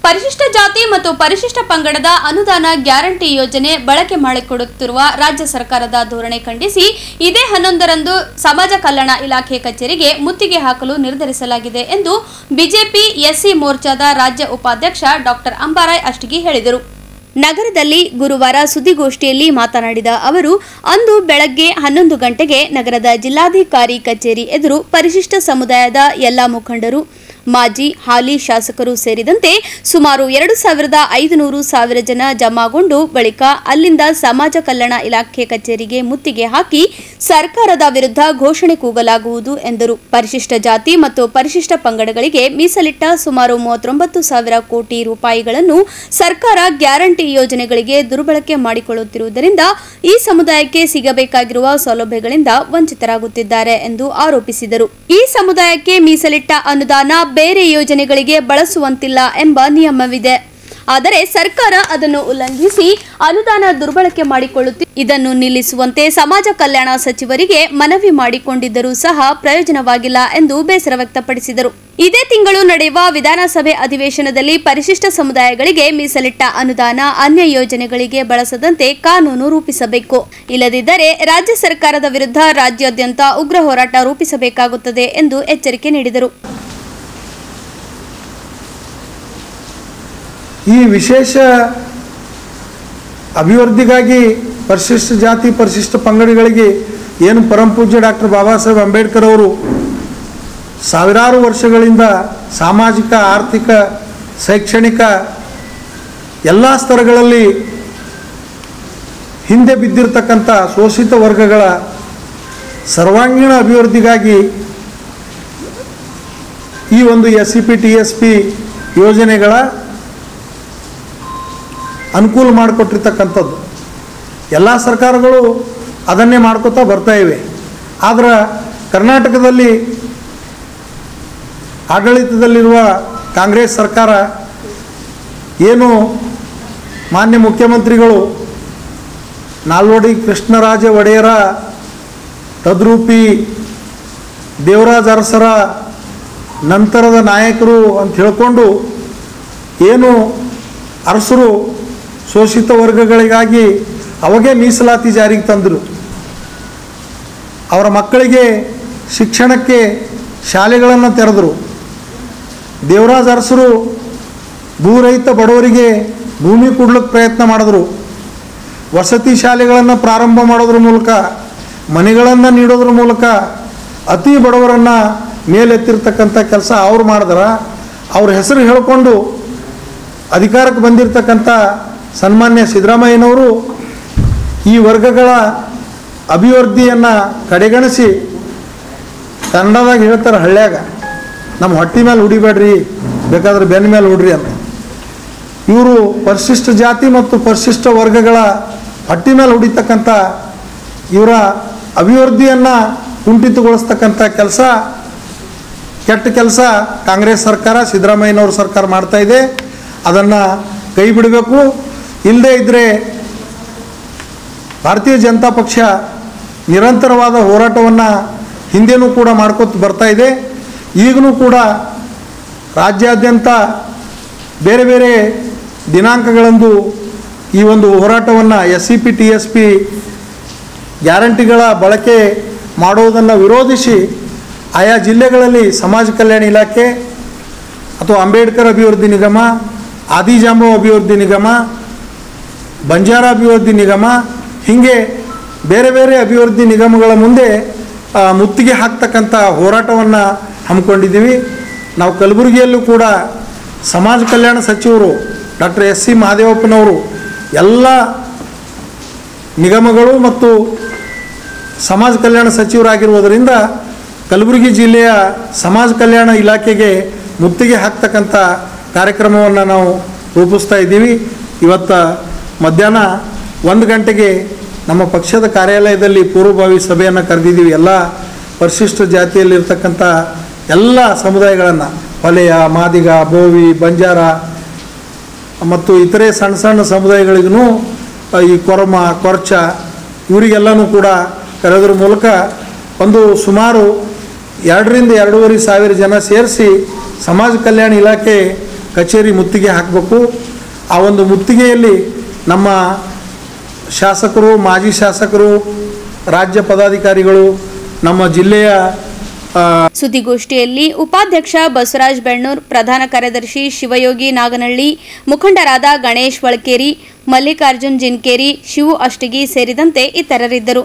ಪರಿಶಿಷ್ಟ ಜಾತಿ ಮತ್ತು ಪರಿಶಿಷ್ಟ ಪಂಗಡದ ಅನುದಾನ ಗ್ಯಾರಂಟಿ ಯೋಜನೆ ಬಳಕೆ ಮಾಡಿಕೊಡುತ್ತಿರುವ ರಾಜ್ಯ ಸರ್ಕಾರದ ಧೋರಣೆ ಖಂಡಿಸಿ ಇದೇ 11ರಂದು ಸಮಾಜ ಕಲ್ಯಾಣ ಇಲಾಖೆ ಕಚೇರಿಗೆ ಮುತ್ತಿಗೆ ಹಾಕಲು ನಿರ್ಧರಿಸಲಾಗಿದೆ ಎಂದು ಬಿಜೆಪಿ ಎಸ್ಸಿ ಮೋರ್ಚಾದ ರಾಜ್ಯ ಉಪಾಧ್ಯಕ್ಷ ಡಾಕ್ಟರ್ ಅಂಬಾರಾಯ್ ಅಷ್ಟಗಿ ಹೇಳಿದರು. ನಗರದಲ್ಲಿ ಗುರುವಾರ ಸುದ್ದಿಗೋಷ್ಠಿಯಲ್ಲಿ ಮಾತನಾಡಿದ ಅವರು, ಅಂದು ಬೆಳಗ್ಗೆ 11 ಗಂಟೆಗೆ ನಗರದ ಜಿಲ್ಲಾಧಿಕಾರಿ ಕಚೇರಿ ಎದುರು ಪರಿಶಿಷ್ಟ ಸಮುದಾಯದ ಎಲ್ಲಾ ಮುಖಂಡರು, ಮಾಜಿ ಹಾಲಿ ಶಾಸಕರು ಸೇರಿದಂತೆ ಸುಮಾರು 2,500 ಜನ ಜಮಾಗೊಂಡು ಬಳಿಕ ಅಲ್ಲಿಂದ ಸಮಾಜ ಕಲ್ಯಾಣ ಇಲಾಖೆ ಕಚೇರಿಗೆ ಮುತ್ತಿಗೆ ಹಾಕಿ ಸರ್ಕಾರದ ವಿರುದ್ಧ ಘೋಷಣೆ ಕೂಗಲಾಗುವುದು ಎಂದರು. ಪರಿಶಿಷ್ಟ ಜಾತಿ ಮತ್ತು ಪರಿಶಿಷ್ಟ ಪಂಗಡಗಳಿಗೆ ಮೀಸಲಿಟ್ಟ ಸುಮಾರು 39,000 ಕೋಟಿ ರೂಪಾಯಿಗಳನ್ನು ಸರ್ಕಾರ ಗ್ಯಾರಂಟಿ ಯೋಜನೆಗಳಿಗೆ ದುರ್ಬಳಕೆ ಮಾಡಿಕೊಳ್ಳುತ್ತಿರುವುದರಿಂದ ಈ ಸಮುದಾಯಕ್ಕೆ ಸಿಗಬೇಕಾಗಿರುವ ಸೌಲಭ್ಯಗಳಿಂದ ವಂಚಿತರಾಗುತ್ತಿದ್ದಾರೆ ಎಂದು ಆರೋಪಿಸಿದರು. ಈ ಸಮುದಾಯಕ್ಕೆ ಮೀಸಲಿಟ್ಟ ಅನುದಾನ ಬೇರೆ ಯೋಜನೆಗಳಿಗೆ ಬಳಸುವಂತಿಲ್ಲ ಎಂಬ ನಿಯಮವಿದೆ. ಆದರೆ ಸರ್ಕಾರ ಅದನ್ನು ಉಲ್ಲಂಘಿಸಿ ಅನುದಾನ ದುರ್ಬಳಕೆ ಮಾಡಿಕೊಳ್ಳುತ್ತಿದೆ. ಇದನ್ನು ನಿಲ್ಲಿಸುವಂತೆ ಸಮಾಜ ಕಲ್ಯಾಣ ಸಚಿವರಿಗೆ ಮನವಿ ಮಾಡಿಕೊಂಡಿದ್ದರೂ ಸಹ ಪ್ರಯೋಜನವಾಗಿಲ್ಲ ಎಂದು ಬೇಸರ ವ್ಯಕ್ತಪಡಿಸಿದರು. ಇದೇ ತಿಂಗಳು ನಡೆಯುವ ವಿಧಾನಸಭೆ ಅಧಿವೇಶನದಲ್ಲಿ ಪರಿಶಿಷ್ಟ ಸಮುದಾಯಗಳಿಗೆ ಮೀಸಲಿಟ್ಟ ಅನುದಾನ ಅನ್ಯ ಯೋಜನೆಗಳಿಗೆ ಬಳಸದಂತೆ ಕಾನೂನು ರೂಪಿಸಬೇಕು. ಇಲ್ಲದಿದ್ದರೆ ರಾಜ್ಯ ಸರ್ಕಾರದ ವಿರುದ್ಧ ರಾಜ್ಯಾದ್ಯಂತ ಉಗ್ರ ಹೋರಾಟ ರೂಪಿಸಬೇಕಾಗುತ್ತದೆ ಎಂದು ಎಚ್ಚರಿಕೆ ನೀಡಿದರು. ಈ ವಿಶೇಷ ಅಭಿವೃದ್ಧಿಗಾಗಿ ಪರಿಶಿಷ್ಟ ಜಾತಿ ಪರಿಶಿಷ್ಟ ಪಂಗಡಗಳಿಗೆ ಏನು ಪರಮಪೂಜ್ಯ ಡಾಕ್ಟರ್ ಬಾಬಾ ಸಾಹೇಬ್ ಅಂಬೇಡ್ಕರ್ ಅವರು ಸಾವಿರಾರು ವರ್ಷಗಳಿಂದ ಸಾಮಾಜಿಕ, ಆರ್ಥಿಕ, ಶೈಕ್ಷಣಿಕ ಎಲ್ಲ ಸ್ತರಗಳಲ್ಲಿ ಹಿಂದೆ ಬಿದ್ದಿರತಕ್ಕಂಥ ಶೋಷಿತ ವರ್ಗಗಳ ಸರ್ವಾಂಗೀಣ ಅಭಿವೃದ್ಧಿಗಾಗಿ ಈ ಒಂದು SCP TSP ಯೋಜನೆಗಳ ಅನುಕೂಲ ಮಾಡಿಕೊಟ್ಟಿರ್ತಕ್ಕಂಥದ್ದು. ಎಲ್ಲ ಸರ್ಕಾರಗಳು ಅದನ್ನೇ ಮಾಡ್ಕೋತಾ ಬರ್ತಾ ಇವೆ. ಆದರೆ ಕರ್ನಾಟಕದಲ್ಲಿ ಆಡಳಿತದಲ್ಲಿರುವ ಕಾಂಗ್ರೆಸ್ ಸರ್ಕಾರ ಏನು ಮಾನ್ಯ ಮುಖ್ಯಮಂತ್ರಿಗಳು ನಾಲ್ವಡಿ ಕೃಷ್ಣರಾಜ ಒಡೆಯರ ತದ್ರೂಪಿ ದೇವರಾಜ ಅರಸರ ನಂತರದ ನಾಯಕರು ಅಂತ ಹೇಳಿಕೊಂಡು ಏನು ಅರಸರು ಶೋಷಿತ ವರ್ಗಗಳಿಗಾಗಿ ಅವಾಗೇ ಮೀಸಲಾತಿ ಜಾರಿಗೆ ತಂದರು. ಅವರ ಮಕ್ಕಳಿಗೆ ಶಿಕ್ಷಣಕ್ಕೆ ಶಾಲೆಗಳನ್ನು ತೆರೆದರು. ದೇವರಾಜ ಅರಸರು ಭೂರಹಿತ ಬಡವರಿಗೆ ಭೂಮಿ ಕೊಡ್ಲಿಕ್ಕೆ ಪ್ರಯತ್ನ ಮಾಡಿದ್ರು. ವಸತಿ ಶಾಲೆಗಳನ್ನು ಪ್ರಾರಂಭ ಮಾಡೋದ್ರ ಮೂಲಕ, ಮನೆಗಳನ್ನು ನೀಡೋದ್ರ ಮೂಲಕ ಅತಿ ಬಡವರನ್ನು ಮೇಲೆತ್ತಿರ್ತಕ್ಕಂಥ ಕೆಲಸ ಅವ್ರು ಮಾಡಿದ್ರ. ಅವ್ರ ಹೆಸರು ಹೇಳಿಕೊಂಡು ಅಧಿಕಾರಕ್ಕೆ ಬಂದಿರತಕ್ಕಂಥ ಸನ್ಮಾನ್ಯ ಸಿದ್ದರಾಮಯ್ಯನವರು ಈ ವರ್ಗಗಳ ಅಭಿವೃದ್ಧಿಯನ್ನು ಕಡೆಗಣಿಸಿ ಕನ್ನಡದಾಗ ಹೇಳ್ತಾರೆ, ಹಳ್ಳ್ಯಾಗ ನಮ್ಮ ಹೊಟ್ಟೆ ಮೇಲೆ ಹುಡಿಬೇಡ್ರಿ, ಬೇಕಾದ್ರೆ ಬೆನ್ನ ಮೇಲೆ ಹುಡ್ರಿ ಅಂತ. ಇವರು ಪರಿಶಿಷ್ಟ ಜಾತಿ ಮತ್ತು ಪರಿಶಿಷ್ಟ ವರ್ಗಗಳ ಹೊಟ್ಟೆ ಮೇಲೆ ಹುಡಿತಕ್ಕಂಥ ಇವರ ಅಭಿವೃದ್ಧಿಯನ್ನು ಕುಂಠಿತಗೊಳಿಸ್ತಕ್ಕಂಥ ಕೆಲಸ, ಕೆಟ್ಟ ಕೆಲಸ ಕಾಂಗ್ರೆಸ್ ಸರ್ಕಾರ, ಸಿದ್ದರಾಮಯ್ಯನವ್ರ ಸರ್ಕಾರ ಮಾಡ್ತಾ ಇದೆ. ಅದನ್ನು ಕೈ ಬಿಡಬೇಕು. ಇಲ್ಲದೇ ಇದ್ದರೆ ಭಾರತೀಯ ಜನತಾ ಪಕ್ಷ ನಿರಂತರವಾದ ಹೋರಾಟವನ್ನು ಹಿಂದೆನೂ ಕೂಡ ಮಾಡ್ಕೊತ ಬರ್ತಾ ಇದೆ. ಈಗಲೂ ಕೂಡ ರಾಜ್ಯಾದ್ಯಂತ ಬೇರೆ ಬೇರೆ ದಿನಾಂಕಗಳಂದು ಈ ಒಂದು ಹೋರಾಟವನ್ನು SCP TSP ಗ್ಯಾರಂಟಿಗಳ ಬಳಕೆ ಮಾಡುವುದನ್ನು ವಿರೋಧಿಸಿ ಆಯಾ ಜಿಲ್ಲೆಗಳಲ್ಲಿ ಸಮಾಜ ಕಲ್ಯಾಣ ಇಲಾಖೆ ಅಥವಾ ಅಂಬೇಡ್ಕರ್ ಅಭಿವೃದ್ಧಿ ನಿಗಮ, ಆದಿಜಾಂಬವ ಅಭಿವೃದ್ಧಿ ನಿಗಮ, ಬಂಜಾರ ಅಭಿವೃದ್ಧಿ ನಿಗಮ, ಹೀಗೆ ಬೇರೆ ಬೇರೆ ಅಭಿವೃದ್ಧಿ ನಿಗಮಗಳ ಮುಂದೆ ಮುತ್ತಿಗೆ ಹಾಕ್ತಕ್ಕಂಥ ಹೋರಾಟವನ್ನು ಹಮ್ಮಿಕೊಂಡಿದ್ದೀವಿ. ನಾವು ಕಲಬುರಗಿಯಲ್ಲೂ ಕೂಡ ಸಮಾಜ ಕಲ್ಯಾಣ ಸಚಿವರು ಡಾಕ್ಟರ್ SC ಮಹದೇವಪ್ಪನವರು ಎಲ್ಲ ನಿಗಮಗಳು ಮತ್ತು ಸಮಾಜ ಕಲ್ಯಾಣ ಸಚಿವರಾಗಿರುವುದರಿಂದ ಕಲಬುರಗಿ ಜಿಲ್ಲೆಯ ಸಮಾಜ ಕಲ್ಯಾಣ ಇಲಾಖೆಗೆ ಮುತ್ತಿಗೆ ಹಾಕ್ತಕ್ಕಂಥ ಕಾರ್ಯಕ್ರಮವನ್ನು ನಾವು ರೂಪಿಸ್ತಾ ಇದ್ದೀವಿ. ಇವತ್ತು ಮಧ್ಯಾಹ್ನ 1 ಗಂಟೆಗೆ ನಮ್ಮ ಪಕ್ಷದ ಕಾರ್ಯಾಲಯದಲ್ಲಿ ಪೂರ್ವಭಾವಿ ಸಭೆಯನ್ನು ಕರೆದಿದ್ದೀವಿ. ಎಲ್ಲ ಪರಿಶಿಷ್ಟ ಜಾತಿಯಲ್ಲಿರ್ತಕ್ಕಂಥ ಎಲ್ಲ ಸಮುದಾಯಗಳನ್ನು, ಹೊಲೆಯ, ಮಾದಿಗ, ಬೋವಿ, ಬಂಜಾರ ಮತ್ತು ಇತರೆ ಸಣ್ಣ ಸಣ್ಣ ಸಮುದಾಯಗಳಿಗೂ ಈ ಕೊರಮ, ಕೊರ್ಚ ಇವರಿಗೆಲ್ಲನೂ ಕೂಡ ಕರೆಯೋದ್ರ ಮೂಲಕ ಒಂದು ಸುಮಾರು 2 ರಿಂದ 2.5 ಸಾವಿರ ಜನ ಸೇರಿಸಿ ಸಮಾಜ ಕಲ್ಯಾಣ ಇಲಾಖೆ ಕಚೇರಿ ಮುತ್ತಿಗೆ ಹಾಕಬೇಕು. ಆ ಒಂದು ಮುತ್ತಿಗೆಯಲ್ಲಿ ನಮ್ಮ ಶಾಸಕರು, ಮಾಜಿ ಶಾಸಕರು, ರಾಜ್ಯ ಪದಾಧಿಕಾರಿಗಳು, ನಮ್ಮ ಜಿಲ್ಲೆಯ ಸುದ್ದಿಗೋಷ್ಠಿಯಲ್ಲಿ ಉಪಾಧ್ಯಕ್ಷ ಬಸವರಾಜ್ ಬೆಣ್ಣೂರ್, ಪ್ರಧಾನ ಕಾರ್ಯದರ್ಶಿ ಶಿವಯೋಗಿ ನಾಗನಹಳ್ಳಿ, ಮುಖಂಡರಾದ ಗಣೇಶ್ ವಳಕೇರಿ, ಮಲ್ಲಿಕಾರ್ಜುನ್ ಜಿನ್ಕೇರಿ, ಶಿವು ಅಷ್ಟಗಿ ಸೇರಿದಂತೆ ಇತರರಿದ್ದರು.